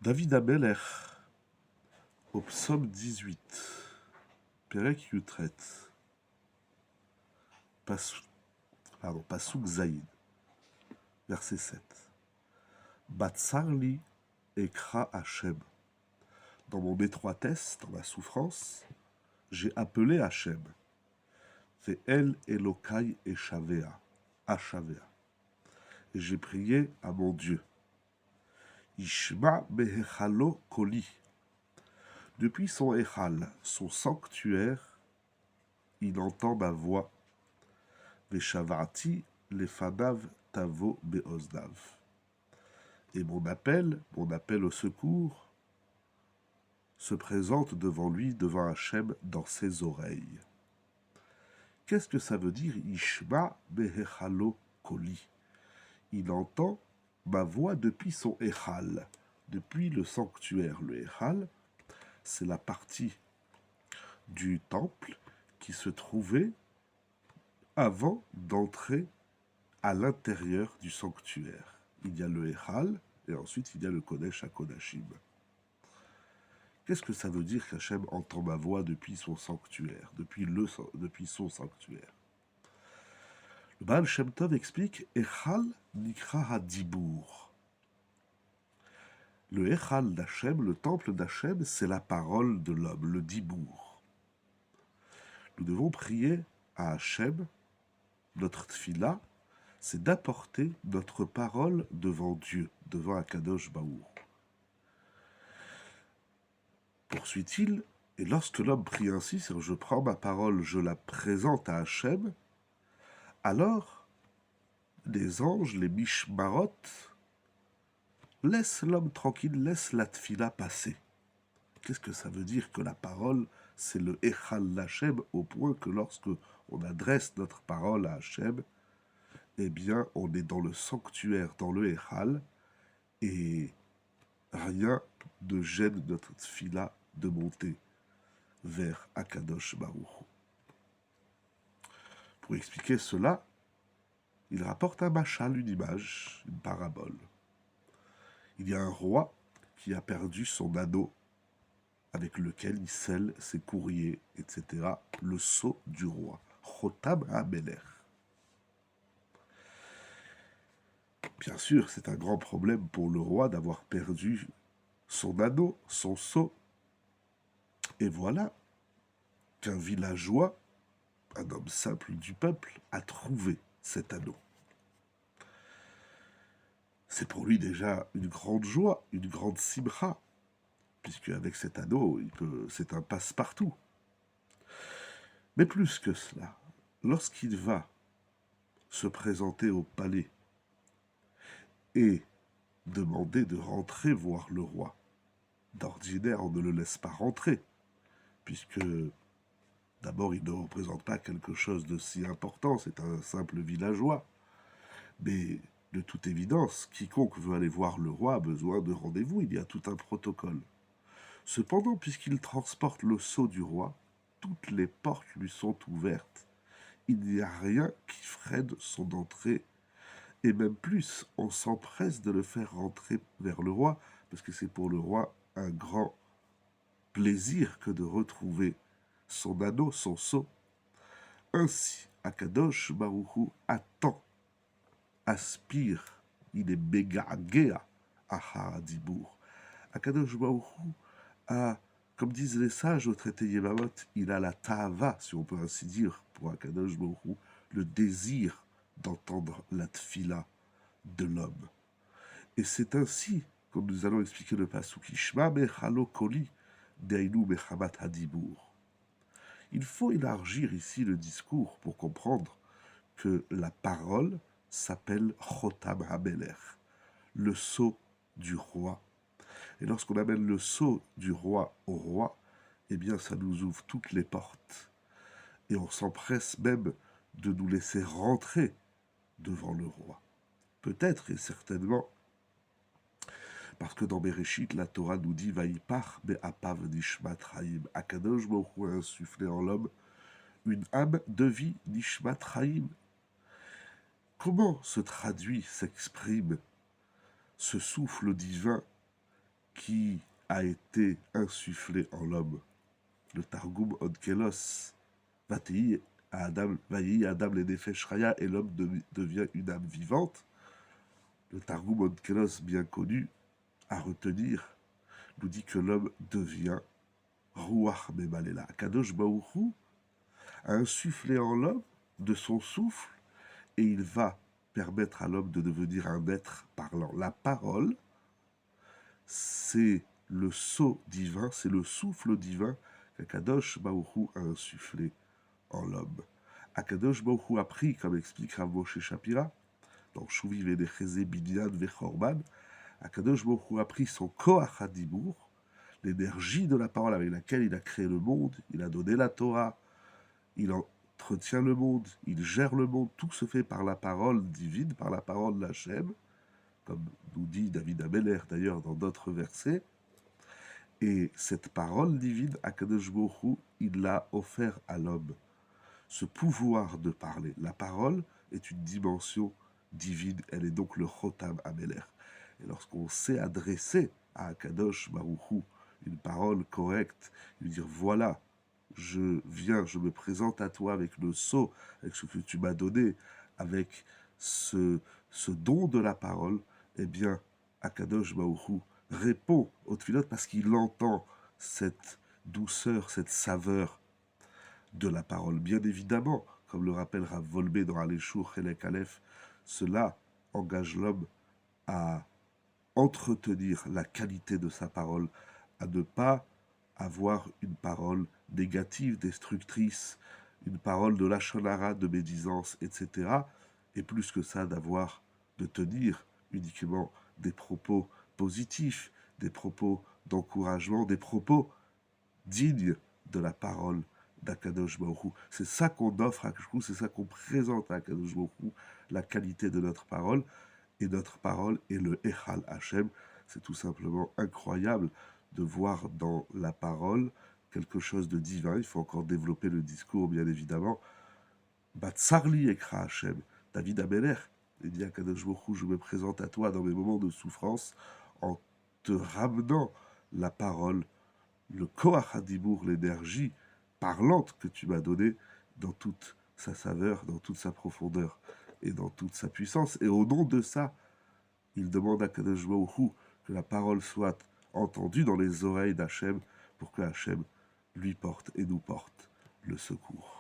David Ameller, au psaume 18, Perek Yutret, Pasuk Zaïd, verset 7. Batsarli ekra Hachem. Dans mon étroitesse, dans ma souffrance, j'ai appelé Hachem. C'est El Elokai Eshavea, Ashavea. Et j'ai prié à mon Dieu. Ishma Behechalo Koli. Depuis son Echal, son sanctuaire, il entend ma voix. Veshavarti lefanav tavo beoznav. Et mon appel au secours, se présente devant lui, devant Hachem, dans ses oreilles. Qu'est-ce que ça veut dire Ishma behechalo koli? Il entend ma voix depuis son Echal, depuis le sanctuaire. Le Echal, c'est la partie du temple qui se trouvait avant d'entrer à l'intérieur du sanctuaire. Il y a le Echal et ensuite il y a le Kodesh HaKodashim. Qu'est-ce que ça veut dire qu'Hachem entend ma voix depuis son sanctuaire, depuis son sanctuaire? Le Baal Shem Tov explique Echal Nikra Hadibour. Le Echal d'Hachem, le temple d'Hachem, c'est la parole de l'homme, le Dibour. Nous devons prier à Hachem, notre tfila, c'est d'apporter notre parole devant Dieu, devant Akadosh Baour. Poursuit-il, et lorsque l'homme prie ainsi, c'est-à-dire je prends ma parole, je la présente à Hachem, alors les anges, les mishmarot, laissent l'homme tranquille, laissent la tfila passer. Qu'est-ce que ça veut dire que la parole, c'est le Echal d'Hachem, au point que lorsque on adresse notre parole à Hachem, eh bien, on est dans le sanctuaire, dans le Echal, et rien ne gêne notre tfila de monter vers Akadosh Baruch. Pour expliquer cela, il rapporte un machal, une image, une parabole. Il y a un roi qui a perdu son anneau avec lequel il scelle ses courriers, etc. Le sceau du roi, Chotam HaMelech. Bien sûr, c'est un grand problème pour le roi d'avoir perdu son anneau, son sceau. Et voilà qu'un villageois, un homme simple du peuple, a trouvé cet anneau. C'est pour lui déjà une grande joie, une grande simcha, puisque avec cet anneau, c'est un passe-partout. Mais plus que cela, lorsqu'il va se présenter au palais et demander de rentrer voir le roi, d'ordinaire, on ne le laisse pas rentrer, puisque d'abord, il ne représente pas quelque chose de si important, c'est un simple villageois. Mais de toute évidence, quiconque veut aller voir le roi a besoin de rendez-vous, il y a tout un protocole. Cependant, puisqu'il transporte le sceau du roi, toutes les portes lui sont ouvertes. Il n'y a rien qui freine son entrée. Et même plus, on s'empresse de le faire rentrer vers le roi, parce que c'est pour le roi un grand plaisir que de retrouver son anneau, son sceau. Ainsi, Akadosh Baruch Hu attend, aspire, il est Begagea à Haradibour. Akadosh Baruch Hu a, comme disent les sages au traité Yevamot, il a la ta'ava, si on peut ainsi dire, pour Akadosh Baruch Hu, le désir d'entendre la tfila de l'homme. Et c'est ainsi, comme nous allons expliquer le pasuk, Ishma mechalo koli deinu mechamat hadibour. Il faut élargir ici le discours pour comprendre que la parole s'appelle Chotam HaMelech, le sceau du roi. Et lorsqu'on amène le sceau du roi au roi, eh bien ça nous ouvre toutes les portes. Et on s'empresse même de nous laisser rentrer devant le roi. Peut-être et certainement, parce que dans Bereshit, la Torah nous dit Vaïpach be'apav nishmat chaim. Akadosh Baruch Hu a insufflé en l'homme une âme de vie, nishmat chaim. Comment se traduit, s'exprime ce souffle divin qui a été insufflé en l'homme. Le Targum Onkelos, Vatei Adam, Vayi Adam le Nefesh Raya, et l'homme devient une âme vivante. Le Targum Onkelos, bien connu, à retenir, nous dit que l'homme devient Ruach Memalela. Kadosh Baruch Hu a insufflé en l'homme de son souffle, et il va permettre à l'homme de devenir un être parlant. La parole, c'est le sceau divin, c'est le souffle divin qu'Akadosh Baruch Hu a insufflé en l'homme. Akadosh Baruch Hu a pris, comme explique Rav Moshe Shapira, dans Shuvi Vedecheze Binyan Vechorban, Akadosh Baruch Hu a pris son Koach HaDibur, l'énergie de la parole avec laquelle il a créé le monde, il a donné la Torah, il entretient le monde, il gère le monde, tout se fait par la parole divine, par la parole d'Hachem, comme nous dit David Ameller d'ailleurs dans d'autres versets. Et cette parole divine, Akadosh Baruch Hu, il l'a offert à l'homme. Ce pouvoir de parler. La parole est une dimension divine, elle est donc le Chotam Ameller. Et lorsqu'on sait adresser à Akadosh Baruch Hu une parole correcte, lui dire voilà, je viens, je me présente à toi avec le sceau, avec ce que tu m'as donné, avec ce don de la parole, eh bien, Akadosh Baruch Hu répond au tefilot parce qu'il entend cette douceur, cette saveur de la parole. Bien évidemment, comme le rappelle Rav Volbe dans Aléchour Chelek Aleph, cela engage l'homme à entretenir la qualité de sa parole, à ne pas avoir une parole négative, destructrice, une parole de lashon hara, de médisance, etc. Et plus que ça, de tenir uniquement des propos positifs, des propos d'encouragement, des propos dignes de la parole d'Akadosh Baruch Hu. C'est ça qu'on offre à Akadosh Baruch Hu, c'est ça qu'on présente à Akadosh Baruch Hu, la qualité de notre parole. Et notre parole est le Echal Hashem. C'est tout simplement incroyable de voir dans la parole quelque chose de divin. Il faut encore développer le discours, bien évidemment. Batsarli Ekra Hashem. David Ameller, il dit à Kadosh Baruch Hu, je me présente à toi dans mes moments de souffrance en te ramenant la parole, le Koach HaDibur, l'énergie parlante que tu m'as donnée dans toute sa saveur, dans toute sa profondeur et dans toute sa puissance. Et au nom de ça, il demande à Kadosh Baruch Hu que la parole soit entendue dans les oreilles d'Hachem pour que Hachem lui porte et nous porte le secours.